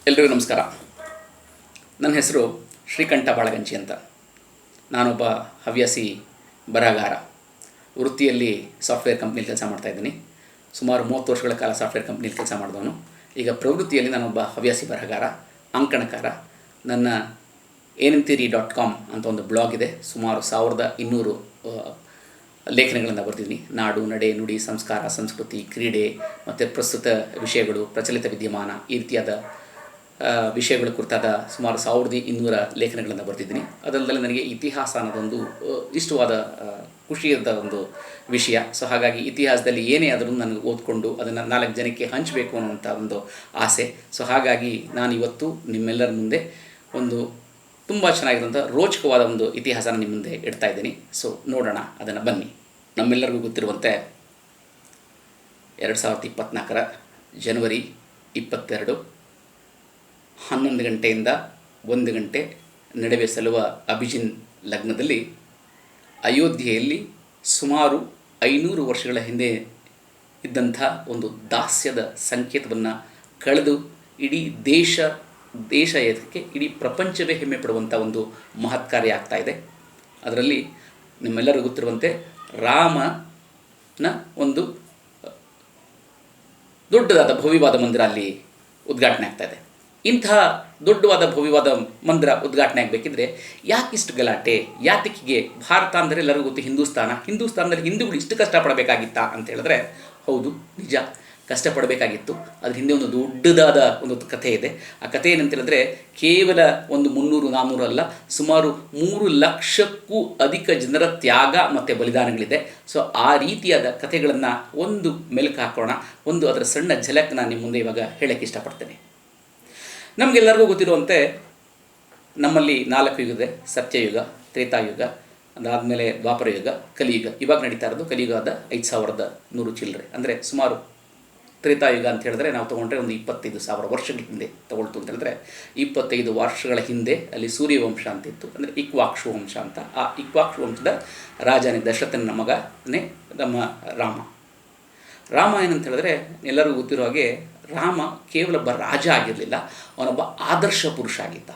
ಎಲ್ರಿಗೂ ನಮಸ್ಕಾರ. ನನ್ನ ಹೆಸರು ಶ್ರೀಕಂಠ ಬಾಳಗಂಚಿ ಅಂತ. ನಾನೊಬ್ಬ ಹವ್ಯಾಸಿ ಬರಹಗಾರ. ವೃತ್ತಿಯಲ್ಲಿ ಸಾಫ್ಟ್ವೇರ್ ಕಂಪ್ನಿಲಿ ಕೆಲಸ ಮಾಡ್ತಾಯಿದ್ದೀನಿ. ಸುಮಾರು 30 ವರ್ಷಗಳ ಕಾಲ ಸಾಫ್ಟ್ವೇರ್ ಕಂಪ್ನಿಲಿ ಕೆಲಸ ಮಾಡಿದವನು. ಈಗ ಪ್ರವೃತ್ತಿಯಲ್ಲಿ ನಾನೊಬ್ಬ ಹವ್ಯಾಸಿ ಬರಹಗಾರ, ಅಂಕಣಕಾರ. ನನ್ನ ಏನಂತೀರಿ.com ಅಂತ ಒಂದು ಬ್ಲಾಗ್ ಇದೆ. ಸುಮಾರು 1200 ಲೇಖನಗಳನ್ನು ಬರೆದಿದ್ದೀನಿ. ನಾಡು, ನಡೆ, ನುಡಿ, ಸಂಸ್ಕಾರ, ಸಂಸ್ಕೃತಿ, ಕ್ರೀಡೆ ಮತ್ತು ಪ್ರಸ್ತುತ ವಿಷಯಗಳು, ಪ್ರಚಲಿತ ವಿದ್ಯಮಾನ, ಈ ರೀತಿಯಾದ ವಿಷಯಗಳ ಕುರಿತಾದ ಸುಮಾರು 1200 ಲೇಖನಗಳನ್ನು ಬರೆದಿದ್ದೀನಿ. ಅದಲ್ಲದೆ ನನಗೆ ಇತಿಹಾಸ ಅನ್ನೋದೊಂದು ಇಷ್ಟವಾದ ಖುಷಿಯಾದ ಒಂದು ವಿಷಯ. ಸೊ ಹಾಗಾಗಿ ಇತಿಹಾಸದಲ್ಲಿ ಏನೇ ಆದರೂ ನನಗೆ ಓದ್ಕೊಂಡು ಅದನ್ನು 4 ಜನಕ್ಕೆ ಹಂಚಬೇಕು ಅನ್ನುವಂಥ ಒಂದು ಆಸೆ. ಸೊ ಹಾಗಾಗಿ ನಾನು ಇವತ್ತು ನಿಮ್ಮೆಲ್ಲರ ಮುಂದೆ ಒಂದು ತುಂಬ ಚೆನ್ನಾಗಿರುವಂಥ ರೋಚಕವಾದ ಒಂದು ಇತಿಹಾಸನ ನಿಮ್ಮ ಮುಂದೆ ಇಡ್ತಾ ಇದ್ದೀನಿ. ಸೊ ನೋಡೋಣ, ಅದನ್ನು ಬನ್ನಿ. ನಮ್ಮೆಲ್ಲರಿಗೂ ಗೊತ್ತಿರುವಂತೆ 2024 ಜನವರಿ 22 11 ಗಂಟೆಯಿಂದ 1 ಗಂಟೆ ನಡುವೆ ಸಲ್ಲುವ ಅಭಿಜಿನ್ ಲಗ್ನದಲ್ಲಿ ಅಯೋಧ್ಯೆಯಲ್ಲಿ ಸುಮಾರು 500 ವರ್ಷಗಳ ಹಿಂದೆ ಇದ್ದಂಥ ಒಂದು ದಾಸ್ಯದ ಸಂಕೇತವನ್ನು ಕಳೆದು ಇಡೀ ದೇಶ ಏತಕ್ಕೆ ಇಡೀ ಪ್ರಪಂಚವೇ ಹೆಮ್ಮೆ ಪಡುವಂಥ ಒಂದು ಮಹತ್ ಕಾರ್ಯ ಆಗ್ತಾ ಇದೆ. ಅದರಲ್ಲಿ ನಿಮ್ಮೆಲ್ಲರಿಗೂ ಗೊತ್ತಿರುವಂತೆ ರಾಮನ ಒಂದು ದೊಡ್ಡದಾದ ಭವ್ಯವಾದ ಮಂದಿರ ಅಲ್ಲಿ ಉದ್ಘಾಟನೆ ಆಗ್ತಾ ಇದೆ. ಇಂತಹ ದೊಡ್ಡವಾದ ಭವ್ಯವಾದ ಮಂದಿರ ಉದ್ಘಾಟನೆ ಆಗಬೇಕಿದ್ರೆ ಯಾಕಿಷ್ಟು ಗಲಾಟೆ? ಯಾತಕ್ಕಿಗೆ? ಭಾರತ ಅಂದರೆ ಎಲ್ಲರಿಗೂ ಗೊತ್ತು, ಹಿಂದೂಸ್ತಾನದಲ್ಲಿ ಹಿಂದೂಗಳು ಇಷ್ಟು ಕಷ್ಟಪಡಬೇಕಾಗಿತ್ತಾ ಅಂತ ಹೇಳಿದ್ರೆ ಹೌದು, ನಿಜ, ಕಷ್ಟಪಡಬೇಕಾಗಿತ್ತು. ಅದ್ರ ಹಿಂದೆ ಒಂದು ದೊಡ್ಡದಾದ ಒಂದು ಕಥೆ ಇದೆ. ಆ ಕಥೆ ಏನಂತ ಹೇಳಿದ್ರೆ ಕೇವಲ ಒಂದು 300-400 ಅಲ್ಲ, ಸುಮಾರು 3 ಲಕ್ಷಕ್ಕೂ ಅಧಿಕ ಜನರ ತ್ಯಾಗ ಮತ್ತು ಬಲಿದಾನಗಳಿದೆ. ಸೊ ಆ ರೀತಿಯಾದ ಕಥೆಗಳನ್ನು ಒಂದು ಮೆಲುಕು ಹಾಕೋಣ. ಒಂದು ಅದರ ಸಣ್ಣ ಝಲಕ್ ನಾನು ನಿಮ್ಮ ಮುಂದೆ ಇವಾಗ ಹೇಳೋಕ್ಕೆ ಇಷ್ಟಪಡ್ತೇನೆ. ನಮಗೆಲ್ಲರಿಗೂ ಗೊತ್ತಿರುವಂತೆ ನಮ್ಮಲ್ಲಿ 4 ಯುಗ ಇದೆ: ಸತ್ಯಯುಗ, ತ್ರೇತಾಯುಗ, ಅದಾದಮೇಲೆ ದ್ವಾಪರ ಯುಗ, ಕಲಿಯುಗ. ಇವಾಗ ನಡೀತಾ ಇರೋದು ಕಲಿಯುಗದ 5100 ಚಿಲ್ಲರೆ. ಅಂದರೆ ಸುಮಾರು ತ್ರೇತಾಯುಗ ಅಂತ ಹೇಳಿದ್ರೆ ನಾವು ತೊಗೊಂಡ್ರೆ ಒಂದು 25,000 ವರ್ಷಗಳ ಹಿಂದೆ ತೊಗೊಳ್ತು ಅಂತ ಹೇಳಿದ್ರೆ 25 ವರ್ಷಗಳ ಹಿಂದೆ ಅಲ್ಲಿ ಸೂರ್ಯವಂಶ ಅಂತ ಇತ್ತು. ಅಂದರೆ ಇಕ್ವಾಕ್ಷು ವಂಶ ಅಂತ. ಆ ಇಕ್ವಾಕ್ಷು ವಂಶದ ರಾಜನೇ ದಶರಥನ ಮಗನೇ ನಮ್ಮ ರಾಮ ಏನಂತ ಹೇಳಿದ್ರೆ ಎಲ್ಲರಿಗೂ ಗೊತ್ತಿರೋ ಹಾಗೆ ರಾಮ ಕೇವಲ ಒಬ್ಬ ರಾಜ ಆಗಿರಲಿಲ್ಲ, ಅವನೊಬ್ಬ ಆದರ್ಶ ಪುರುಷ ಆಗಿದ್ದ.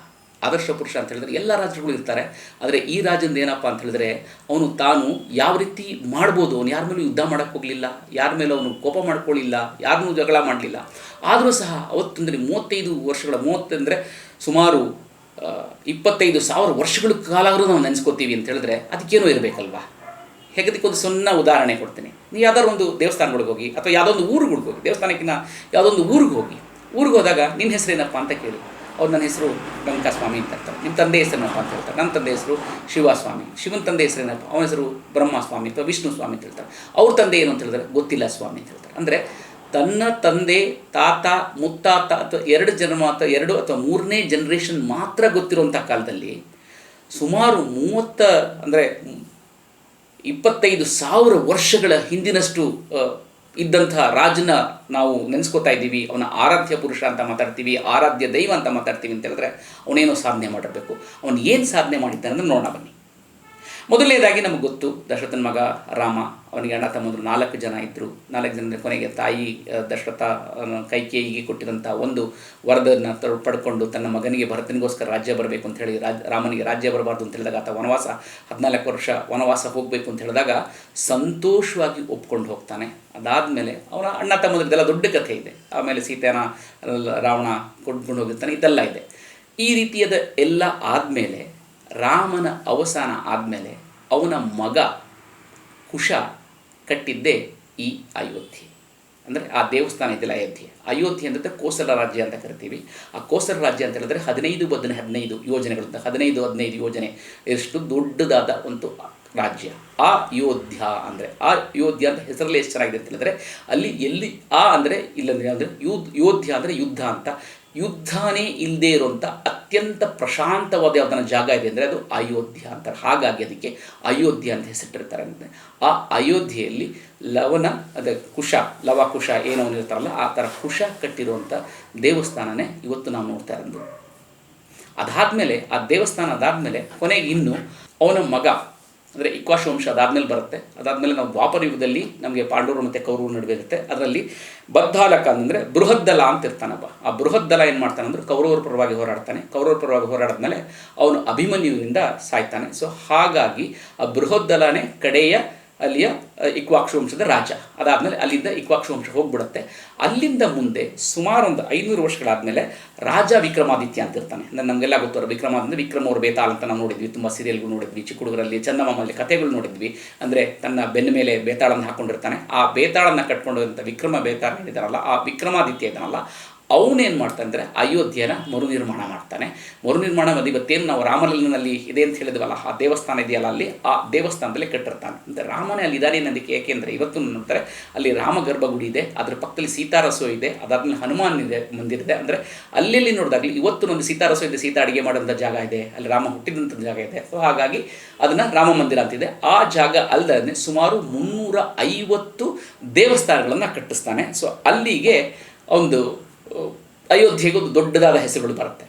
ಆದರ್ಶ ಪುರುಷ ಅಂತ ಹೇಳಿದ್ರೆ ಎಲ್ಲ ರಾಜರುಗಳು ಇರ್ತಾರೆ, ಆದರೆ ಈ ರಾಜಂದು ಏನಪ್ಪ ಅಂತ ಹೇಳಿದ್ರೆ ಅವನು ತಾನು ಯಾವ ರೀತಿ ಮಾಡ್ಬೋದು, ಅವನು ಯಾರ ಮೇಲೂ ಯುದ್ಧ ಮಾಡೋಕ್ಕೆ ಹೋಗಲಿಲ್ಲ, ಯಾರ ಮೇಲೂ ಅವನು ಕೋಪ ಮಾಡ್ಕೊಳ್ಳಿಲ್ಲ, ಯಾರನ್ನೂ ಜಗಳ ಮಾಡಲಿಲ್ಲ. ಆದರೂ ಸಹ ಅವತ್ತಂದರೆ 35 ವರ್ಷಗಳ, 30 ಅಂದರೆ ಸುಮಾರು 25,000 ವರ್ಷಗಳ ಕಾಲಾದರೂ ನಾವು ನೆನೆಸ್ಕೋತೀವಿ ಅಂತ ಹೇಳಿದ್ರೆ ಅದಕ್ಕೇನೋ ಇರಬೇಕಲ್ವಾ? ಹೇಗದಕ್ಕೊಂದು ಸಣ್ಣ ಉದಾಹರಣೆ ಕೊಡ್ತೀನಿ. ನೀವು ಯಾವ್ದಾದ್ರು ಒಂದು ದೇವಸ್ಥಾನಗಳಿಗೆ ಹೋಗಿ ಅಥವಾ ಯಾವುದೋ ಒಂದು ಊರುಗಳಿಗೆ ಹೋಗಿ, ದೇವಸ್ಥಾನಕ್ಕಿಂತ ಯಾವುದೋ ಒಂದು ಊರಿಗೆ ಹೋದಾಗ ನಿನ್ನ ಹೆಸರೇನಪ್ಪ ಅಂತ ಕೇಳಿ, ಅವ್ರು ನನ್ನ ಹೆಸರು ಗಂಗಾಸ್ವಾಮಿ ಅಂತ ಇರ್ತಾರೆ. ನಿಮ್ಮ ತಂದೆ ಹೆಸರೇನಪ್ಪ ಅಂತ ಹೇಳ್ತಾರೆ. ನನ್ನ ತಂದೆ ಹೆಸರು ಶಿವಸ್ವಾಮಿ. ಶಿವನ ತಂದೆ ಹೆಸರೇನಪ್ಪ? ಅವನ ಹೆಸರು ಬ್ರಹ್ಮಸ್ವಾಮಿ ಅಥವಾ ವಿಷ್ಣು ಸ್ವಾಮಿ ಅಂತ ಹೇಳ್ತಾರೆ. ಅವ್ರ ತಂದೆ ಏನು ಅಂತ ಹೇಳಿದ್ರೆ ಗೊತ್ತಿಲ್ಲ ಸ್ವಾಮಿ ಅಂತ ಹೇಳ್ತಾರೆ. ಅಂದರೆ ತನ್ನ ತಂದೆ, ತಾತ, ಮುತ್ತಾತ ಅಥವಾ 2 ಜನ್ಮ ಅಥವಾ 2 ಅಥವಾ 3ನೇ ಜನ್ರೇಷನ್ ಮಾತ್ರ ಗೊತ್ತಿರುವಂಥ ಕಾಲದಲ್ಲಿ ಸುಮಾರು 30 ಅಂದರೆ 25,000 ವರ್ಷಗಳ ಹಿಂದಿನಷ್ಟು ಇದ್ದಂತಹ ರಾಜನ ನಾವು ನೆನೆಸ್ಕೋತಾ ಇದ್ದೀವಿ. ಅವನ ಆರಾಧ್ಯ ಪುರುಷ ಅಂತ ಮಾತಾಡ್ತೀವಿ, ಆರಾಧ್ಯ ದೈವ ಅಂತ ಮಾತಾಡ್ತೀವಿ ಅಂತ ಹೇಳಿದ್ರೆ ಅವನೇನೋ ಸಾಧನೆ ಮಾಡಿರಬೇಕು. ಅವನು ಏನು ಸಾಧನೆ ಮಾಡಿದ್ದಾನೆ ಅಂದರೆ ನೋಡೋಣ ಬನ್ನಿ. ಮೊದಲನೇದಾಗಿ ನಮಗೆ ಗೊತ್ತು, ದಶರಥನ ಮಗ ರಾಮ, ಅವನಿಗೆ ಅಣ್ಣ ತಮ್ಮಂದರು 4 ಜನ ಇದ್ದರು. 4 ಜನ ಕೊನೆಗೆ ತಾಯಿ ದಶರಥ ಕೈಕೇಯಿಗೆ ಕೊಟ್ಟಿರೋಂಥ ಒಂದು ವರದನ್ನು ಪಡ್ಕೊಂಡು ತನ್ನ ಮಗನಿಗೆ ಭರತನಿಗೋಸ್ಕರ ರಾಜ್ಯ ಬರಬೇಕು ಅಂತ ಹೇಳಿ ರಾಮನಿಗೆ ರಾಜ್ಯ ಬರಬಾರ್ದು ಅಂತ ಹೇಳಿದಾಗ ಆತ 14 ವರ್ಷ ವನವಾಸ ಹೋಗಬೇಕು ಅಂತ ಹೇಳಿದಾಗ ಸಂತೋಷವಾಗಿ ಒಪ್ಕೊಂಡು ಹೋಗ್ತಾನೆ. ಅದಾದಮೇಲೆ ಅವನ ಅಣ್ಣ ತಮ್ಮಂದ್ರದ್ದೆಲ್ಲ ದೊಡ್ಡ ಕಥೆ ಇದೆ. ಆಮೇಲೆ ಸೀತೆನ ರಾವಣ ಕೊಂಡ್ಕೊಂಡು ಹೋಗಿರ್ತಾನೆ, ಇದೆಲ್ಲ ಇದೆ. ಈ ರೀತಿಯಾದ ಎಲ್ಲ ಆದಮೇಲೆ ರಾಮನ ಅವಸಾನ ಆದಮೇಲೆ ಅವನ ಮಗ ಕುಶ ಕಟ್ಟಿದ್ದೇ ಈ ಅಯೋಧ್ಯೆ. ಅಂದರೆ ಆ ದೇವಸ್ಥಾನ ಇದೆಯಲ್ಲ ಅಯೋಧ್ಯೆ ಅಂದರೆ ಕೋಸಲ ರಾಜ್ಯ ಅಂತ ಕರಿತೀವಿ. ಆ ಕೋಸಲ ರಾಜ್ಯ ಅಂತ ಹೇಳಿದ್ರೆ 15 ಯೋಜನೆಗಳಿಂದ 15 ಯೋಜನೆ ಎಷ್ಟು ದೊಡ್ಡದಾದ ಒಂದು ರಾಜ್ಯ ಆ ಅಯೋಧ್ಯ ಅಂತ ಹೆಸರಲ್ಲಿ ಎಷ್ಟು ಚೆನ್ನಾಗಿದೆ ಅಂತ ಹೇಳಿದ್ರೆ ಅಲ್ಲಿ ಎಲ್ಲಿ ಅಂದರೆ ಇಲ್ಲಂದರೆ ಅಂದರೆ ಯೋಧ್ಯ ಅಂದರೆ ಯುದ್ಧ ಅಂತ. ಯುದ್ಧನೇ ಇಲ್ಲದೆ ಇರುವಂಥ ಅತ್ಯಂತ ಪ್ರಶಾಂತವಾದ ಯಾವುದನ್ನ ಜಾಗ ಇದೆ ಅಂದರೆ ಅದು ಅಯೋಧ್ಯ ಅಂತಾರೆ. ಹಾಗಾಗಿ ಅದಕ್ಕೆ ಅಯೋಧ್ಯ ಅಂತ ಹೆಸರಿಟ್ಟಿರ್ತಾರೆ. ಅಂದರೆ ಆ ಅಯೋಧ್ಯೆಯಲ್ಲಿ ಲವ ಕುಶ ಏನೋ ಇರ್ತಾರಲ್ಲ ಆ ಥರ ಕುಶ ಕಟ್ಟಿರುವಂಥ ದೇವಸ್ಥಾನನೇ ಇವತ್ತು ನಾವು ನೋಡ್ತಾ ಇರೋದು. ಅದಾದಮೇಲೆ ಆ ದೇವಸ್ಥಾನ ಅದಾದಮೇಲೆ ಕೊನೆಗೆ ಇನ್ನು ಅವನ ಮಗ ಅಂದರೆ ಇಕ್ವಾಶ ವಂಶ ಅದಾದಮೇಲೆ ಬರುತ್ತೆ. ಅದಾದಮೇಲೆ ನಾವು ದ್ವಾಪರ ಯುಗದಲ್ಲಿ ನಮಗೆ ಪಾಂಡವರು ಮತ್ತು ಕೌರವರು ನಡುವೆ ಇರುತ್ತೆ. ಅದರಲ್ಲಿ ಬದ್ಧಾಲಕ ಅಂದರೆ ಬೃಹದ್ದಲ ಅಂತ ಇರ್ತಾನಪ್ಪ. ಆ ಬೃಹದ್ದಲ ಏನು ಮಾಡ್ತಾನೆ ಅಂದರೆ ಕೌರವರ ಪರವಾಗಿ ಹೋರಾಡ್ತಾನೆ. ಕೌರವರ ಪರವಾಗಿ ಹೋರಾಡಿದ್ಮೇಲೆ ಅವನು ಅಭಿಮನ್ಯುವಿನಿಂದ ಸಾಯ್ತಾನೆ. ಸೊ ಹಾಗಾಗಿ ಆ ಬೃಹದ್ದಲನೇ ಕಡೆಯ ಅಲ್ಲಿಯ ಇಕ್ವಾಕ್ಷ ವಂಶದ ರಾಜ. ಅದಾದಮೇಲೆ ಅಲ್ಲಿಂದ ಇಕ್ವಾಕ್ಷ ವಂಶ ಹೋಗ್ಬಿಡುತ್ತೆ. ಅಲ್ಲಿಂದ ಮುಂದೆ ಸುಮಾರು ಒಂದು 500 ವರ್ಷಗಳಾದಮೇಲೆ ರಾಜ ವಿಕ್ರಮಾದಿತ್ಯ ಅಂತ ಇರ್ತಾನೆ. ನಮಗೆಲ್ಲ ಗೊತ್ತು ವಿಕ್ರಮಾದಿತ್ಯ, ವಿಕ್ರಮ ಅವ್ರ ಬೇತಾಳ ಅಂತ ನಾವು ನೋಡಿದ್ವಿ, ತುಂಬ ಸೀರಿಯಲ್ಗಳು ನೋಡಿದ್ವಿ, ಚಿಕ್ಕ ಹುಡುಗರಲ್ಲಿ ಚಂದಮಾಮಲ್ಲಿ ಕಥೆಗಳು ನೋಡಿದ್ವಿ. ಅಂದರೆ ತನ್ನ ಬೆನ್ನ ಮೇಲೆ ಬೇತಾಳನ್ನು ಹಾಕ್ಕೊಂಡಿರ್ತಾನೆ. ಆ ಬೇತಾಳನ್ನು ಕಟ್ಕೊಂಡಿರುವಂಥ ವಿಕ್ರಮ ಬೇತಾಳ ಇದ್ದಾರಲ್ಲ, ಆ ವಿಕ್ರಮಾದಿತ್ಯ ಇದ್ದಾನಲ್ಲ, ಅವನೇನು ಮಾಡ್ತಾನೆ ಅಂದರೆ ಅಯೋಧ್ಯೆನ ಮರುನಿರ್ಮಾಣ ಮಾಡ್ತಾನೆ. ಮರುನಿರ್ಮಾಣ ಇವತ್ತೇನು ನಾವು ರಾಮಲಲ್ನಲ್ಲಿ ಇದೆ ಅಂತ ಹೇಳಿದ್ವಲ್ಲ, ಆ ದೇವಸ್ಥಾನ ಇದೆಯಲ್ಲ, ಅಲ್ಲಿ ಆ ದೇವಸ್ಥಾನದಲ್ಲಿ ಕಟ್ಟಿರ್ತಾನೆ. ಅಂದರೆ ರಾಮನೇ ಅಲ್ಲಿ ಇದ್ದಾನೆ ಅನ್ನೋದಕ್ಕೆ ಏಕೆಂದರೆ ಇವತ್ತು ನೋಡ್ತಾರೆ ಅಲ್ಲಿ ರಾಮ ಗರ್ಭಗುಡಿ ಇದೆ, ಅದರ ಪಕ್ಕದಲ್ಲಿ ಸೀತಾರಸೋ ಇದೆ, ಅದಾದಮೇಲೆ ಹನುಮಾನ್ ಇದೆ ಮಂದಿರ ಇದೆ. ಅಂದರೆ ಅಲ್ಲಿ ನೋಡಿದಾಗಲಿ ಇವತ್ತು ಒಂದು ಸೀತಾರಸೋ ಇದೆ, ಸೀತಾ ಅಡುಗೆ ಮಾಡೋಂಥ ಜಾಗ ಇದೆ, ಅಲ್ಲಿ ರಾಮ ಹುಟ್ಟಿದಂಥ ಜಾಗ ಇದೆ. ಸೊ ಹಾಗಾಗಿ ಅದನ್ನು ರಾಮ ಮಂದಿರ ಅಂತಿದೆ. ಆ ಜಾಗ ಅಲ್ಲದೆ ಸುಮಾರು 350 ದೇವಸ್ಥಾನಗಳನ್ನು ಕಟ್ಟಿಸ್ತಾನೆ. ಸೊ ಅಲ್ಲಿಗೆ ಒಂದು ಅಯೋಧ್ಯೆಗೆ ಒಂದು ದೊಡ್ಡದಾದ ಹೆಸರುಗಳು ಬರುತ್ತೆ.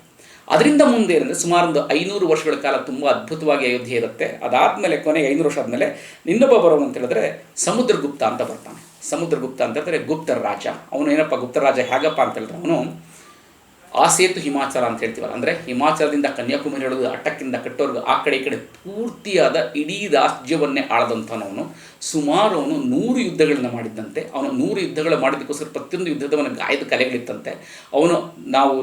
ಅದರಿಂದ ಮುಂದೆ ಏನಂದರೆ ಸುಮಾರು ಒಂದು 500 ವರ್ಷಗಳ ಕಾಲ ತುಂಬ ಅದ್ಭುತವಾಗಿ ಅಯೋಧ್ಯೆ ಇರುತ್ತೆ. ಅದಾದಮೇಲೆ ಕೊನೆಗೆ 500 ವರ್ಷ ಆದಮೇಲೆ ಇನ್ನೊಬ್ಬ ಬರೋನು ಅಂತ ಹೇಳಿದ್ರೆ ಸಮುದ್ರಗುಪ್ತ ಅಂತ ಬರ್ತಾನೆ. ಸಮುದ್ರಗುಪ್ತ ಅಂತ ಹೇಳಿದ್ರೆ ಗುಪ್ತರ ರಾಜ. ಅವನು ಏನಪ್ಪ ಗುಪ್ತರ ರಾಜ ಹೇಗಪ್ಪ ಅಂತ ಹೇಳಿದ್ರೆ ಅವನು ಆ ಸೇತು ಹಿಮಾಚಲ ಅಂತ ಹೇಳ್ತೀವಲ್ಲ, ಅಂದರೆ ಹಿಮಾಚಲದಿಂದ ಕನ್ಯಾಕುಮಾರಿ ಹೇಳೋದು ಅಟ್ಟಕ್ಕಿಂದ ಕಟ್ಟೋರ್ಗು ಆ ಕಡೆ ಈ ಕಡೆ ಪೂರ್ತಿಯಾದ ಇಡೀ ರಾಜ್ಯವನ್ನೇ ಆಳದಂಥವನು. ಸುಮಾರು ಅವನು 100 ಯುದ್ಧಗಳನ್ನು ಮಾಡಿದ್ದಂತೆ. ಅವನು 100 ಯುದ್ಧಗಳು ಮಾಡಿದ್ದಕ್ಕೋಸ್ಕರ ಪ್ರತಿಯೊಂದು ಯುದ್ಧದವನ ಗಾಯದ ಕಲೆಗಳಿತ್ತಂತೆ. ಅವನು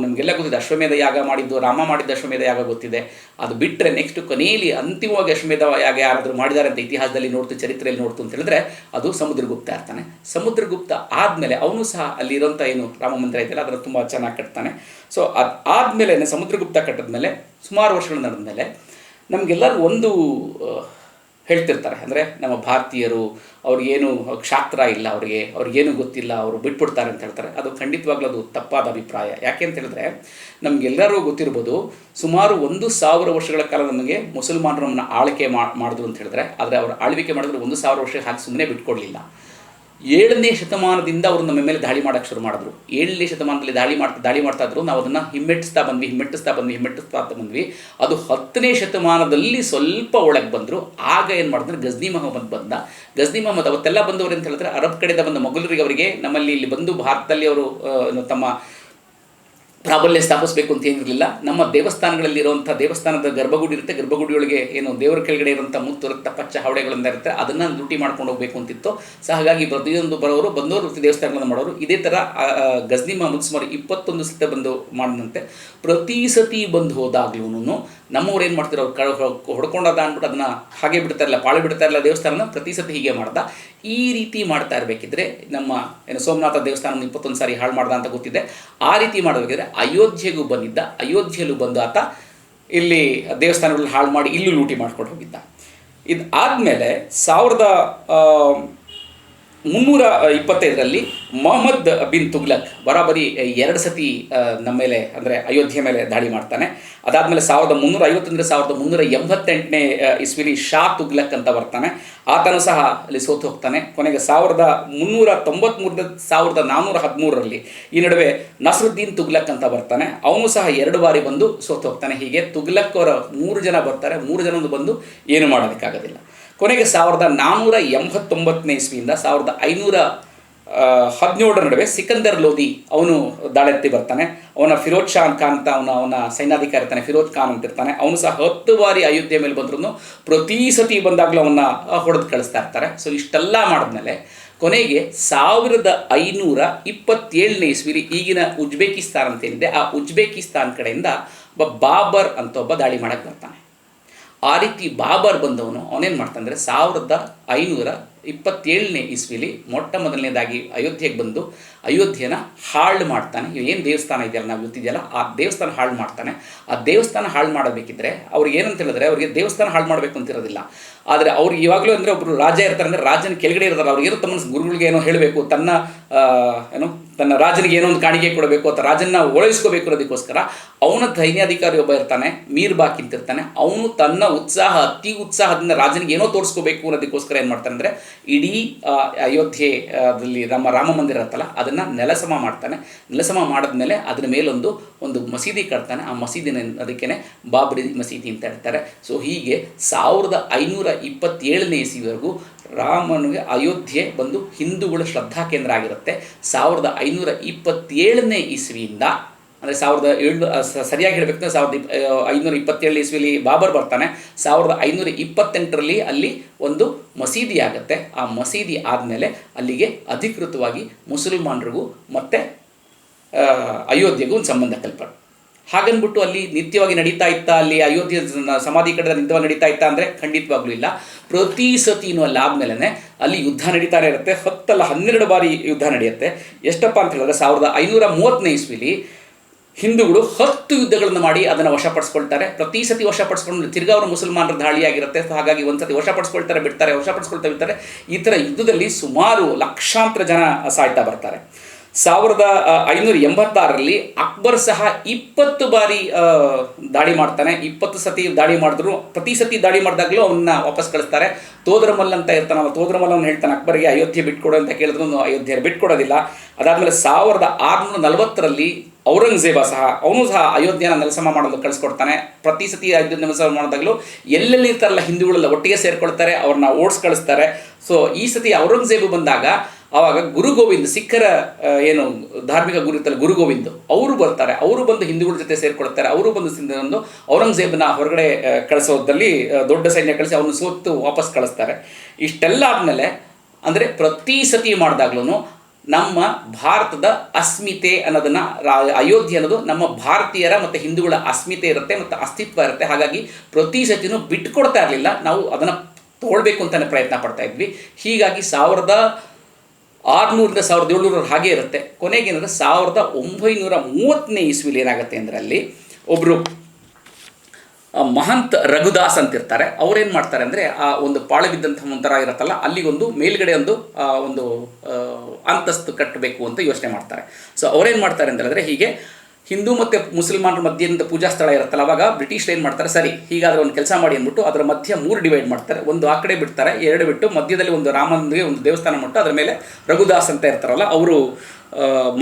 ನಮಗೆಲ್ಲ ಗೊತ್ತಿದೆ ಅಶ್ವಮೇಧ ಯಾಗ ಮಾಡಿದ್ದು, ರಾಮ ಮಾಡಿದ್ದ ಅಶ್ವಮೇಧ ಯಾಗ ಗೊತ್ತಿದೆ. ಅದು ಬಿಟ್ಟರೆ ನೆಕ್ಸ್ಟ್ ಕೊನೆಯಲ್ಲಿ ಅಂತಿಮವಾಗಿ ಅಶ್ವಮೇಧ ಯಾಗ ಯಾರಾದರೂ ಮಾಡಿದ್ದಾರೆ ಅಂತ ಇತಿಹಾಸದಲ್ಲಿ ನೋಡ್ತು, ಚರಿತ್ರೆಯಲ್ಲಿ ನೋಡ್ತು ಅಂತ ಹೇಳಿದ್ರೆ ಅದು ಸಮುದ್ರಗುಪ್ತ ಇರ್ತಾನೆ. ಸಮುದ್ರಗುಪ್ತ ಆದಮೇಲೆ ಅವನು ಸಹ ಅಲ್ಲಿರೋಂಥ ಏನು ರಾಮ ಮಂದಿರ ಇದೆಯಲ್ಲ ಅದನ್ನು ತುಂಬ ಚೆನ್ನಾಗಿ ಕಟ್ತಾನೆ. ಸೊ ಅದಾದಮೇಲೆ ಸಮುದ್ರಗುಪ್ತ ಕಟ್ಟಿದ್ಮೇಲೆ ಸುಮಾರು ವರ್ಷಗಳು ನಡೆದಮೇಲೆ ನಮಗೆಲ್ಲರೂ ಒಂದು ಹೇಳ್ತಿರ್ತಾರೆ, ಅಂದರೆ ನಮ್ಮ ಭಾರತೀಯರು ಅವ್ರಿಗೇನು ಕ್ಷಾತ್ರ ಇಲ್ಲ, ಅವ್ರಿಗೇನು ಗೊತ್ತಿಲ್ಲ, ಅವರು ಬಿಟ್ಬಿಡ್ತಾರೆ ಅಂತ ಹೇಳ್ತಾರೆ. ಅದು ಖಂಡಿತವಾಗ್ಲೂ ಅದು ತಪ್ಪಾದ ಅಭಿಪ್ರಾಯ. ಯಾಕೆ ಅಂತ ಹೇಳಿದ್ರೆ ನಮಗೆಲ್ಲರೂ ಗೊತ್ತಿರ್ಬೋದು, ಸುಮಾರು 1000 ವರ್ಷಗಳ ಕಾಲ ನಮಗೆ ಮುಸಲ್ಮಾನರನ್ನು ಆಳ್ವಿಕೆ ಮಾಡಿದ್ರು ಅಂತ ಹೇಳಿದ್ರೆ, ಆದರೆ ಅವರು ಆಳ್ವಿಕೆ ಮಾಡಿದ್ರು 1000 ವರ್ಷ ಹಾಕಿ ಸುಮ್ಮನೆ ಬಿಟ್ಕೊಡ್ಲಿಲ್ಲ. 7ನೇ ಶತಮಾನದಿಂದ ಅವರು ನಮ್ಮ ಮೇಲೆ ದಾಳಿ ಮಾಡೋಕ್ಕೆ ಶುರು ಮಾಡಿದ್ರು. 7ನೇ ಶತಮಾನದಲ್ಲಿ ದಾಳಿ ಮಾಡ್ತಾ ಇದ್ರು. ನಾವು ಅದನ್ನು ಹಿಮ್ಮೆಟ್ಟಿಸ್ತಾ ಬಂದ್ವಿ. ಅದು 10ನೇ ಶತಮಾನದಲ್ಲಿ ಸ್ವಲ್ಪ ಒಳಗೆ ಬಂದರು. ಆಗ ಏನು ಮಾಡಿದ್ರೆ ಗಜ್ನಿ ಮೊಹಮ್ಮದ್ ಬಂದ. ಗಜ್ನಿ ಮೊಹಮ್ಮದ್ ಅವತ್ತೆಲ್ಲ ಬಂದವರು ಅಂತ ಹೇಳಿದ್ರೆ ಅರಬ್ ಕಡೆಯಿಂದ ಬಂದ ಮೊಘಲರಿಗೆ ಅವರಿಗೆ ನಮ್ಮಲ್ಲಿ ಇಲ್ಲಿ ಬಂದು ಭಾರತದಲ್ಲಿ ಅವರು ತಮ್ಮ ಪ್ರಾಬಲ್ಯ ಸ್ಥಾಪಿಸಬೇಕು ಅಂತ ಏನಿರಲಿಲ್ಲ. ನಮ್ಮ ದೇವಸ್ಥಾನಗಳಲ್ಲಿರುವಂಥ ದೇವಸ್ಥಾನದ ಗರ್ಭಗುಡಿ ಇರುತ್ತೆ, ಗರ್ಭಗುಡಿಯೊಳಗೆ ಏನು ದೇವರ ಕೆಳಗಡೆ ಇರುವಂಥ ಮುತ್ತು ಇರುತ್ತೆ, ಪಚ್ಚ ಹಾವಡೆಗಳಿಂದ ಇರುತ್ತೆ, ಅದನ್ನು ಲೂಟಿ ಮಾಡ್ಕೊಂಡು ಹೋಗಬೇಕು ಅಂತಿತ್ತು. ಸೊ ಹಾಗಾಗಿ ಪ್ರತಿಯೊಂದು ಬಂದವರು ದೇವಸ್ಥಾನಗಳನ್ನು ಮಾಡೋರು. ಇದೇ ಥರ ಗಜ್ನಿ ಮೊಹಮ್ಮದ್ ಸುಮಾರು 21 ಸತಿ ಬಂದು ಮಾಡಿದಂತೆ. ಪ್ರತಿ ಸತಿ ಬಂದು ಹೋದಾಗ್ಲೂ ನಮ್ಮವ್ರು ಏನು ಮಾಡ್ತಾರೆ, ಅವ್ರು ಹೊಡ್ಕೊಂಡದ ಅಂದ್ಬಿಟ್ಟು ಅದನ್ನು ಹಾಗೆ ಬಿಡ್ತಾಯಿಲ್ಲ, ಪಾಳು ಬಿಡ್ತಾಯಿಲ್ಲ ದೇವಸ್ಥಾನನ. ಪ್ರತಿ ಸತಿ ಹೀಗೆ ಮಾಡ್ದ. ಈ ರೀತಿ ಮಾಡ್ತಾ ಇರಬೇಕಿದ್ರೆ ನಮ್ಮ ಸೋಮನಾಥ ದೇವಸ್ಥಾನ 21 ಸಾರಿ ಹಾಳು ಮಾಡ್ದ ಅಂತ ಗೊತ್ತಿದೆ. ಆ ರೀತಿ ಮಾಡಬೇಕಿದ್ರೆ ಅಯೋಧ್ಯೆಗೂ ಬಂದಿದ್ದ, ಅಯೋಧ್ಯೆಯಲ್ಲೂ ಬಂದು ಆತ ಇಲ್ಲಿ ದೇವಸ್ಥಾನಗಳನ್ನ ಹಾಳು ಮಾಡಿ ಇಲ್ಲೂ ಲೂಟಿ ಮಾಡ್ಕೊಂಡು ಹೋಗಿದ್ದ. ಇದು ಆದಮೇಲೆ 1325ರಲ್ಲಿ ಮೊಹಮ್ಮದ್ ಬಿನ್ ತುಗ್ಲಕ್ ಬರಾಬರಿ 2 ಸತಿ ನಮ್ಮ ಮೇಲೆ ಅಂದರೆ ಅಯೋಧ್ಯೆ ಮೇಲೆ ದಾಳಿ ಮಾಡ್ತಾನೆ. ಅದಾದಮೇಲೆ 1350 1388ನೇ ಇಸ್ವಿಲಿ ಶಾ ತುಗ್ಲಕ್ ಅಂತ ಬರ್ತಾನೆ. ಆತನು ಸಹ ಅಲ್ಲಿ ಸೋತು ಹೋಗ್ತಾನೆ. ಕೊನೆಗೆ 1393 1413ರಲ್ಲಿ ಈ ನಡುವೆ ನಸರುದ್ದೀನ್ ತುಗ್ಲಕ್ ಅಂತ ಬರ್ತಾನೆ. ಅವನು ಸಹ 2 ಬಾರಿ ಬಂದು ಸೋತು ಹೋಗ್ತಾನೆ. ಹೀಗೆ ತುಗ್ಲಕ್ ಅವರ 3 ಜನ ಬರ್ತಾರೆ. 3 ಜನ ಬಂದು ಏನು ಮಾಡೋದಕ್ಕಾಗೋದಿಲ್ಲ. ಕೊನೆಗೆ 1489ನೇ ಇಸ್ವಿಯಿಂದ 1517 ನಡುವೆ ಸಿಕಂದರ್ ಲೋಧಿ ಅವನು ದಾಳೆತ್ತಿ ಬರ್ತಾನೆ. ಅವನ ಫಿರೋಜ್ ಶಾ ಖಾನ್ ಅಂತ ಅವನ ಸೈನ್ಯಾಧಿಕಾರಿ ಇರ್ತಾನೆ, ಫಿರೋಜ್ ಖಾನ್ ಅಂತ ಇರ್ತಾನೆ. ಅವನು ಸಹ 10 ಬಾರಿ ಅಯೋಧ್ಯೆ ಮೇಲೆ ಬಂದ್ರೂ ಪ್ರತಿ ಸತಿ ಬಂದಾಗಲೂ ಅವನ್ನ ಹೊಡೆದು ಕಳಿಸ್ತಾ ಇರ್ತಾರೆ. ಸೊ ಇಷ್ಟೆಲ್ಲ ಮಾಡಿದ್ಮೇಲೆ ಕೊನೆಗೆ 1527ನೇ ಇಸ್ವಿಲಿ ಈಗಿನ ಉಜ್ಬೇಕಿಸ್ತಾನ್ ಅಂತೇನಿದೆ, ಆ ಉಜ್ಬೇಕಿಸ್ತಾನ್ ಕಡೆಯಿಂದ ಬಾಬರ್ ಅಂತ ಒಬ್ಬ ದಾಳಿ ಮಾಡೋಕ್ಕೆ ಬರ್ತಾನೆ. ಆ ರೀತಿ ಬಾಬರ್ ಬಂದವನು ಅವನೇನು ಮಾಡ್ತಾನೆ ಅಂದರೆ 1527ನೇ ಇಸ್ವಿಲಿ ಮೊಟ್ಟ ಮೊದಲನೇದಾಗಿ ಅಯೋಧ್ಯೆಗೆ ಬಂದು ಅಯೋಧ್ಯೆನ ಹಾಳು ಮಾಡ್ತಾನೆ. ಏನು ದೇವಸ್ಥಾನ ಇದೆಯಲ್ಲ ನಾವು ಗೊತ್ತಿದೆಯಲ್ಲ, ಆ ದೇವಸ್ಥಾನ ಹಾಳು ಮಾಡ್ತಾನೆ. ಆ ದೇವಸ್ಥಾನ ಹಾಳು ಮಾಡಬೇಕಿದ್ರೆ ಅವ್ರಿಗೆ ಏನಂತ ಹೇಳಿದ್ರೆ, ಅವರಿಗೆ ದೇವಸ್ಥಾನ ಹಾಳು ಮಾಡಬೇಕು ಅಂತಿರೋದಿಲ್ಲ. ಆದರೆ ಅವ್ರಿಗೆ ಇವಾಗಲೂ ಅಂದರೆ ಒಬ್ಬರು ರಾಜ ಇರ್ತಾರೆ, ಅಂದರೆ ರಾಜನ ಕೆಳಗಡೆ ಇರ್ತಾರೆ. ಅವ್ರಿಗೇನೋ ತಮ್ಮ ಗುರುಗಳಿಗೆ ಏನೋ ಹೇಳಬೇಕು, ತನ್ನ ತನ್ನ ರಾಜನಿಗೆ ಏನೋ ಒಂದು ಕಾಣಿಕೆ ಕೊಡಬೇಕು ಅಥವಾ ರಾಜನ್ನ ಓಲೈಸ್ಕೋಬೇಕು ಅನ್ನೋದಕ್ಕೋಸ್ಕರ ಅವನ ಸೈನ್ಯಾಧಿಕಾರಿ ಒಬ್ಬ ಇರ್ತಾನೆ, ಮೀರ್ಬಾಕ್ ಅಂತ ಇರ್ತಾನೆ. ಅವನು ತನ್ನ ಅತಿ ಉತ್ಸಾಹದಿಂದ ರಾಜನಿಗೆ ಏನೋ ತೋರಿಸ್ಕೋಬೇಕು ಅನ್ನೋದಕ್ಕೋಸ್ಕರ ಏನು ಮಾಡ್ತಾನೆ ಅಂದರೆ ಇಡೀ ಅಯೋಧ್ಯೆಯಲ್ಲಿ ರಾಮ ಮಂದಿರ ಇರುತ್ತಲ್ಲ ಅದನ್ನು ನೆಲಸಮ ಮಾಡ್ತಾನೆ. ನೆಲಸಮ ಮಾಡಿದ್ಮೇಲೆ ಅದರ ಮೇಲೊಂದು ಮಸೀದಿ ಕಟ್ತಾನೆ. ಆ ಮಸೀದಿನ ಅದಕ್ಕೇ ಬಾಬ್ರಿ ಮಸೀದಿ ಅಂತ ಹೇಳ್ತಾರೆ. ಸೊ ಹೀಗೆ 1527ನೇ ಇಸವಿವರೆಗೂ ರಾಮನಿಗೆ ಅಯೋಧ್ಯೆ ಬಂದು ಹಿಂದೂಗಳ ಶ್ರದ್ಧಾ ಕೇಂದ್ರ ಆಗಿರುತ್ತೆ. 1527ನೇ ಇಸವಿಯಿಂದ ಅಂದರೆ ಸರಿಯಾಗಿ ಹೇಳಬೇಕಂದ್ರೆ 1527 ಇಸ್ವಿಲಿ ಬಾಬರ್ ಬರ್ತಾನೆ. 1528ರಲ್ಲಿ ಅಲ್ಲಿ ಒಂದು ಮಸೀದಿ ಆಗುತ್ತೆ. ಆ ಮಸೀದಿ ಆದಮೇಲೆ ಅಲ್ಲಿಗೆ ಅಧಿಕೃತವಾಗಿ ಮುಸಲ್ಮಾನರಿಗೂ ಮತ್ತು ಅಯೋಧ್ಯೆಗೂ ಒಂದು ಸಂಬಂಧ ಕಲ್ಪನೆ. ಹಾಗನ್ಬಿಟ್ಟು ಅಲ್ಲಿ ನಿತ್ಯವಾಗಿ ನಡೀತಾ ಇತ್ತಾ, ಅಲ್ಲಿ ಅಯೋಧ್ಯೆ ಸಮಾಧಿ ಕಡೆ ನಿತ್ಯವಾಗಿ ನಡೀತಾ ಇತ್ತಾ ಅಂದರೆ ಖಂಡಿತವಾಗ್ಲೂ ಇಲ್ಲ. ಪ್ರತಿ ಸತಿನೂ ಅಲ್ಲಿ ಆದಮೇಲೆ ಅಲ್ಲಿ ಯುದ್ಧ ನಡೀತಾನೆ ಇರುತ್ತೆ. 10 ಅಲ್ಲ 12 ಬಾರಿ ಯುದ್ಧ ನಡೆಯುತ್ತೆ. ಎಷ್ಟಪ್ಪ ಅಂತ ಹೇಳಿದ್ರೆ 1530ನೇ ಇಸ್ವಿಲಿ ಹಿಂದೂಗಳು 10 ಯುದ್ಧಗಳನ್ನು ಮಾಡಿ ಅದನ್ನು ವಶಪಡಿಸ್ಕೊಳ್ತಾರೆ. ಪ್ರತಿ ಸತಿ ವಶಪಡಿಸ್ಕೊಂಡು ತಿರ್ಗಾ ಅವರು ಮುಸಲ್ಮಾನರ ದಾಳಿಯಾಗಿರುತ್ತೆ. ಹಾಗಾಗಿ ಒಂದು ಸತಿ ವಶಪಡಿಸ್ಕೊಳ್ತಾರೆ, ಬಿಡ್ತಾರೆ, ವಶಪಡಿಸ್ಕೊಳ್ತಾ ಬಿಡ್ತಾರೆ. ಈ ಥರ ಯುದ್ಧದಲ್ಲಿ ಸುಮಾರು ಲಕ್ಷಾಂತರ ಜನ ಸಾಯ್ತಾ ಬರ್ತಾರೆ. 1586ರಲ್ಲಿ ಅಕ್ಬರ್ ಸಹ 20 ಬಾರಿ ದಾಳಿ ಮಾಡ್ತಾನೆ. 20 ಸತಿ ದಾಳಿ ಮಾಡಿದ್ರು, ಪ್ರತಿ ಸತಿ ದಾಳಿ ಮಾಡಿದಾಗಲೂ ಅವನ್ನ ವಾಪಸ್ ಕಳಿಸ್ತಾರೆ. ತೋದರಮಲ್ ಅಂತ ಇರ್ತಾನೆ, ತೋದರಮಲ್ ಅವನು ಹೇಳ್ತಾನೆ ಅಕ್ಬರ್ಗೆ ಅಯೋಧ್ಯೆ ಬಿಟ್ಕೊಡು ಅಂತ ಕೇಳಿದ್ರು ಅಯೋಧ್ಯೆ ಬಿಟ್ಕೊಡೋದಿಲ್ಲ. ಅದಾದಮೇಲೆ 1640ರಲ್ಲಿ ಔರಂಗಜೇಬ ಅವನು ಸಹ ಅಯೋಧ್ಯೆನ ನೆಲಸಮ ಮಾಡಲು ಕಳಿಸ್ಕೊಡ್ತಾನೆ. ಪ್ರತಿ ಸತಿ ಅಯೋಧ್ಯೆ ನೆಲಸಮ ಮಾಡಿದಾಗಲೂ ಎಲ್ಲೆಲ್ಲಿ ಇರ್ತಾರಲ್ಲ ಹಿಂದೂಗಳೆಲ್ಲ ಒಟ್ಟಿಗೆ ಸೇರಿಕೊಳ್ತಾರೆ, ಅವ್ರನ್ನ ಓಡಿಸ್ ಕಳಿಸ್ತಾರೆ. ಸೊ ಈ ಸತಿ ಔರಂಗಜೇಬು ಬಂದಾಗ ಆವಾಗ ಗುರು ಗೋವಿಂದ್, ಸಿಖ್ಖರ ಏನು ಧಾರ್ಮಿಕ ಗುರು ಇರ್ತಾರೆ ಗುರು ಗೋವಿಂದ್, ಅವರು ಬರ್ತಾರೆ. ಅವರು ಬಂದು ಹಿಂದೂಗಳ ಜೊತೆ ಸೇರಿಕೊಳ್ತಾರೆ. ಅವರು ಬಂದು ಔರಂಗಜೇಬನ ಹೊರಗಡೆ ಕಳಿಸೋದ್ರಲ್ಲಿ ದೊಡ್ಡ ಸೈನ್ಯ ಕಳಿಸಿ ಅವನು ಸೋತು ವಾಪಸ್ ಕಳಿಸ್ತಾರೆ. ಇಷ್ಟೆಲ್ಲ ಆದಮೇಲೆ ಅಂದರೆ ಪ್ರತಿ ಸತಿ ಮಾಡಿದಾಗ್ಲೂ ನಮ್ಮ ಭಾರತದ ಅಸ್ಮಿತೆ ಅನ್ನೋದನ್ನು, ಅಯೋಧ್ಯೆ ಅನ್ನೋದು ನಮ್ಮ ಭಾರತೀಯರ ಮತ್ತು ಹಿಂದೂಗಳ ಅಸ್ಮಿತೆ ಇರುತ್ತೆ ಮತ್ತು ಅಸ್ತಿತ್ವ ಇರುತ್ತೆ. ಹಾಗಾಗಿ ಪ್ರತಿ ಸತಿನೂ ಬಿಟ್ಟುಕೊಡ್ತಾ ಇರಲಿಲ್ಲ, ನಾವು ಅದನ್ನು ತೊಗೊಳ್ಬೇಕು ಅಂತಲೇ ಪ್ರಯತ್ನ ಪಡ್ತಾ ಇದ್ವಿ. ಹೀಗಾಗಿ 1600ರಿಂದ 1700 ಹಾಗೆ ಇರುತ್ತೆ. ಕೊನೆಗೇನಂದರೆ 1930ನೇ ಇಸ್ವಿಲಿ ಏನಾಗುತ್ತೆ ಅಂದರೆ ಅಲ್ಲಿ ಒಬ್ಬರು ಮಹಂತ್ ರಘುದಾಸ್ ಅಂತಿರ್ತಾರೆ. ಅವ್ರೇನು ಮಾಡ್ತಾರೆ ಅಂದರೆ ಆ ಒಂದು ಪಾಳು ಬಿದ್ದಂಥ ಒಂಥರ ಇರುತ್ತಲ್ಲ ಅಲ್ಲಿಗೊಂದು ಮೇಲ್ಗಡೆ ಒಂದು ಅಂತಸ್ತು ಕಟ್ಟಬೇಕು ಅಂತ ಯೋಚನೆ ಮಾಡ್ತಾರೆ. ಸೊ ಅವ್ರೇನು ಮಾಡ್ತಾರೆ ಅಂತ ಹೇಳಿದ್ರೆ ಹೀಗೆ ಹಿಂದೂ ಮತ್ತು ಮುಸಲ್ಮಾನರ ಮಧ್ಯದಿಂದ ಪೂಜಾ ಸ್ಥಳ ಇರುತ್ತಲ್ಲ, ಅವಾಗ ಬ್ರಿಟಿಷರು ಏನು ಮಾಡ್ತಾರೆ, ಸರಿ ಹೀಗಾದರೆ ಒಂದು ಕೆಲಸ ಮಾಡಿ ಅಂದ್ಬಿಟ್ಟು ಅದರ ಮಧ್ಯ 3 ಡಿವೈಡ್ ಮಾಡ್ತಾರೆ. ಒಂದು ಆ ಕಡೆ ಬಿಡ್ತಾರೆ, 2 ಬಿಟ್ಟು ಮಧ್ಯದಲ್ಲಿ ಒಂದು ರಾಮನಿಗೆ ಒಂದು ದೇವಸ್ಥಾನ ಮಟ್ಟು ಅದರ ಮೇಲೆ ರಘುದಾಸ್ ಅಂತ ಇರ್ತಾರಲ್ಲ ಅವರು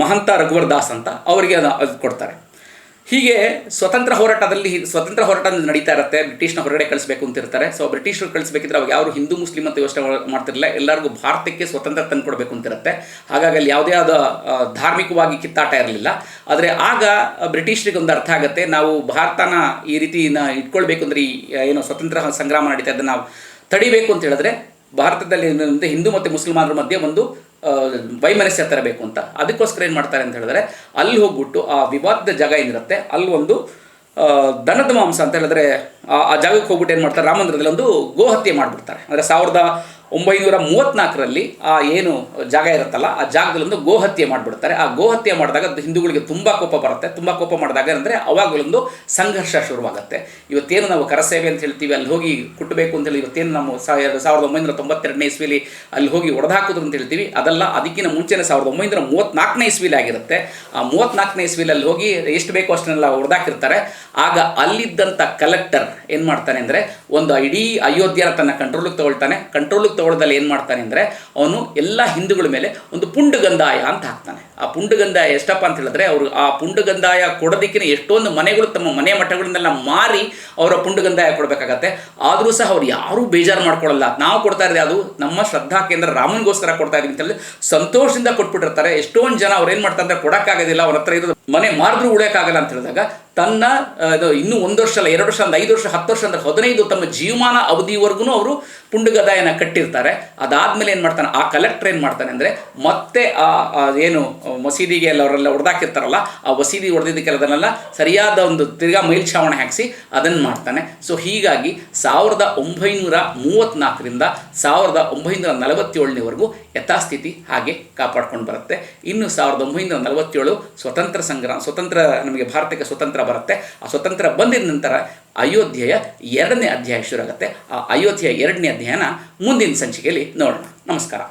ಮಹಂತ ರಘುವರ್ ದಾಸ್ ಅಂತ ಅವರಿಗೆ ಅದು ಕೊಡ್ತಾರೆ. ಹೀಗೆ ಸ್ವತಂತ್ರ ಹೋರಾಟ ನಡೀತಾ ಇರುತ್ತೆ. ಬ್ರಿಟಿಷ್ನ ಹೊರಗಡೆ ಕಳಿಸಬೇಕು ಅಂತಿರ್ತಾರೆ. ಸೊ ಬ್ರಿಟಿಷರು ಕಳಿಸ್ಬೇಕಿದ್ರೆ ಅವಾಗ ಯಾರು ಹಿಂದೂ ಮುಸ್ಲಿಂ ಅಂತ ಯೋಚನೆ ಮಾಡ್ತಿರಲಿಲ್ಲ, ಎಲ್ಲರಿಗೂ ಭಾರತಕ್ಕೆ ಸ್ವತಂತ್ರ ತಂದುಕೊಡ್ಬೇಕು ಅಂತಿರುತ್ತೆ. ಹಾಗಾಗಿ ಅಲ್ಲಿ ಯಾವುದೇ ಆದ ಧಾರ್ಮಿಕವಾಗಿ ಕಿತ್ತಾಟ ಇರಲಿಲ್ಲ. ಆದರೆ ಆಗ ಬ್ರಿಟಿಷರಿಗೆ ಒಂದು ಅರ್ಥ ಆಗುತ್ತೆ, ನಾವು ಭಾರತನ ಈ ರೀತಿ ಇಟ್ಕೊಳ್ಬೇಕು ಅಂದರೆ ಏನು ಸ್ವತಂತ್ರ ಸಂಗ್ರಾಮ ನಡೀತಾ ಇದನ್ನು ನಾವು ತಡಿಬೇಕು ಅಂತ ಹೇಳಿದ್ರೆ ಭಾರತದಲ್ಲಿ ಹಿಂದೂ ಮತ್ತು ಮುಸಲ್ಮಾನರ ಮಧ್ಯೆ ಒಂದು ವೈಮನಸ್ಯ ತರಬೇಕು ಅಂತ. ಅದಕ್ಕೋಸ್ಕರ ಏನು ಮಾಡ್ತಾರೆ ಅಂತ ಹೇಳಿದ್ರೆ ಅಲ್ಲಿ ಹೋಗ್ಬಿಟ್ಟು ಆ ವಿವಾದದ ಜಾಗ ಏನಿರುತ್ತೆ ಅಲ್ಲಿ ಒಂದು ದನದ ಮಾಂಸ ಅಂತ ಹೇಳಿದ್ರೆ ಆ ಜಾಗಕ್ಕೆ ಹೋಗ್ಬಿಟ್ಟು ಏನು ಮಾಡ್ತಾರೆ, ರಾಮ ಮಂದಿರದಲ್ಲಿ ಒಂದು ಗೋಹತ್ಯೆ ಮಾಡಿಬಿಡ್ತಾರೆ. ಅಂದರೆ 1934ರಲ್ಲಿ ಆ ಏನು ಜಾಗ ಇರುತ್ತಲ್ಲ ಆ ಜಾಗದಲ್ಲಿ ಒಂದು ಗೋಹತ್ಯೆ ಮಾಡಿಬಿಡ್ತಾರೆ. ಆ ಗೋಹತ್ಯೆ ಮಾಡಿದಾಗ ಹಿಂದೂಗಳಿಗೆ ತುಂಬ ಕೋಪ ಬರುತ್ತೆ. ತುಂಬ ಕೋಪ ಮಾಡಿದಾಗ ಅಂದರೆ ಅವಾಗಲೊಂದು ಸಂಘರ್ಷ ಶುರುವಾಗುತ್ತೆ. ಇವತ್ತೇನು ನಾವು ಕರಸೇವೆ ಅಂತ ಹೇಳ್ತೀವಿ, ಅಲ್ಲಿ ಹೋಗಿ ಕುಟ್ಟಬೇಕು ಅಂತೇಳಿ ಇವತ್ತೇನು ನಾವು 1992ನೇ ಇಸ್ವಿಲಿ ಅಲ್ಲಿ ಹೋಗಿ ಹೊಡೆದಾಕೋದು ಅಂತ ಹೇಳ್ತೀವಿ, ಅದಲ್ಲ. ಅದಕ್ಕಿಂತ ಮುಂಚೆನೇ 1934ನೇ ಇಸ್ವಿಲಿ ಆಗಿರುತ್ತೆ. ಆ 34ನೇ ಇಸ್ವಿಲಿ ಅಲ್ಲಿ ಹೋಗಿ ಎಷ್ಟು ಬೇಕೋ ಅಷ್ಟನ್ನೆಲ್ಲ ಹೊಡೆದಾಕಿರ್ತಾರೆ. ಆಗ ಅಲ್ಲಿದ್ದಂಥ ಕಲೆಕ್ಟರ್ ಏನು ಮಾಡ್ತಾನೆ ಅಂದರೆ ಒಂದು ಇಡೀ ಅಯೋಧ್ಯೆನ ತನ್ನ ಕಂಟ್ರೋಲಿಗೆ ತಗೊಳ್ದಲ್ಲಿ ಏನು ಮಾಡ್ತಾನೆ ಅಂದರೆ ಅವನು ಎಲ್ಲ ಹಿಂದೂಗಳ ಮೇಲೆ ಒಂದು ಪುಂಡಗಂಧಾಯ ಅಂತ ಹಾಕ್ತಾನೆ. ಆ ಪುಂಡಗಂಧಾಯ ಎಷ್ಟಪ್ಪ ಅಂತ ಹೇಳಿದ್ರೆ ಅವರು ಆ ಪುಂಡಗಂಧಾಯ ಕೊಡೋದಕ್ಕೆ ಎಷ್ಟೊಂದು ಮನೆಗಳು ತಮ್ಮ ಮನೆ ಮಠಗಳನ್ನೆಲ್ಲ ಮಾರಿ ಅವರ ಪುಂಡಗಂಧಾಯ ಕೊಡಬೇಕಾಗತ್ತೆ. ಆದರೂ ಸಹ ಅವ್ರು ಯಾರೂ ಬೇಜಾರು ಮಾಡ್ಕೊಳ್ಳಲ್ಲ. ನಾವು ಕೊಡ್ತಾ ಇರೋದು ಅದು ನಮ್ಮ ಶ್ರದ್ಧಾ ಕೇಂದ್ರ ರಾಮನಿಗೋಸ್ಕರ ಕೊಡ್ತಾ ಇದ್ದೀವಿ ಅಂತೇಳಿ ಸಂತೋಷದಿಂದ ಕೊಟ್ಬಿಟ್ಟಿರ್ತಾರೆ. ಎಷ್ಟೊಂದು ಜನ ಅವ್ರು ಏನು ಮಾಡ್ತಾರೆ ಅಂದರೆ ಕೊಡೋಕ್ಕಾಗೋದಿಲ್ಲ, ಅವ್ರ ಹತ್ರ ಇರೋದು ಮನೆ ಮಾರಿದ್ರೂ ಉಳಿಯೋಕ್ಕಾಗಲ್ಲ ಅಂತ ಹೇಳಿದಾಗ ತನ್ನ ಇನ್ನೂ 1 ವರ್ಷ ಅಲ್ಲ 2 ವರ್ಷ ಅಲ್ಲ 5 ವರ್ಷ 10 ವರ್ಷ ಅಂದರೆ 15 ತಮ್ಮ ಜೀವಮಾನ ಅವಧಿವರೆಗೂ ಅವರು ಪುಂಡಗದಾಯನ ಕಟ್ಟಿರ್ತಾರೆ. ಅದಾದಮೇಲೆ ಏನು ಮಾಡ್ತಾನೆ ಆ ಕಲೆಕ್ಟರ್ ಏನು ಮಾಡ್ತಾನೆ ಅಂದರೆ ಮತ್ತೆ ಏನು ಮಸೀದಿಗೆ ಎಲ್ಲ ಅವರೆಲ್ಲ ಹೊಡೆದಾಕಿರ್ತಾರಲ್ಲ ಆ ಮಸೀದಿ ಹೊಡೆದಿದ್ದಕ್ಕೆಲ್ಲ ಅದನ್ನೆಲ್ಲ ಸರಿಯಾದ ಒಂದು ತಿರ್ಗಾ ಮೇಲ್ಛಾವಣಿ ಹಾಕಿಸಿ ಅದನ್ನು ಮಾಡ್ತಾನೆ. ಸೊ ಹೀಗಾಗಿ 1934ರಿಂದ 1947ವರೆಗೂ ಯಥಾಸ್ಥಿತಿ ಹಾಗೆ ಕಾಪಾಡ್ಕೊಂಡು ಬರುತ್ತೆ. ಇನ್ನು 1947 ಸ್ವತಂತ್ರ ನಮಗೆ ಭಾರತಕ್ಕೆ ಸ್ವತಂತ್ರ ಬರುತ್ತೆ. ಆ ಸ್ವತಂತ್ರ ಬಂದಿದ ನಂತರ ಅಯೋಧ್ಯೆಯ 2ನೇ ಅಧ್ಯಾಯ ಶುರು ಆಗುತ್ತೆ. ಆ ಅಯೋಧ್ಯೆಯ 2ನೇ ಅಧ್ಯಾಯನ ಮುಂದಿನ ಸಂಚಿಕೆಯಲ್ಲಿ ನೋಡೋಣ. ನಮಸ್ಕಾರ.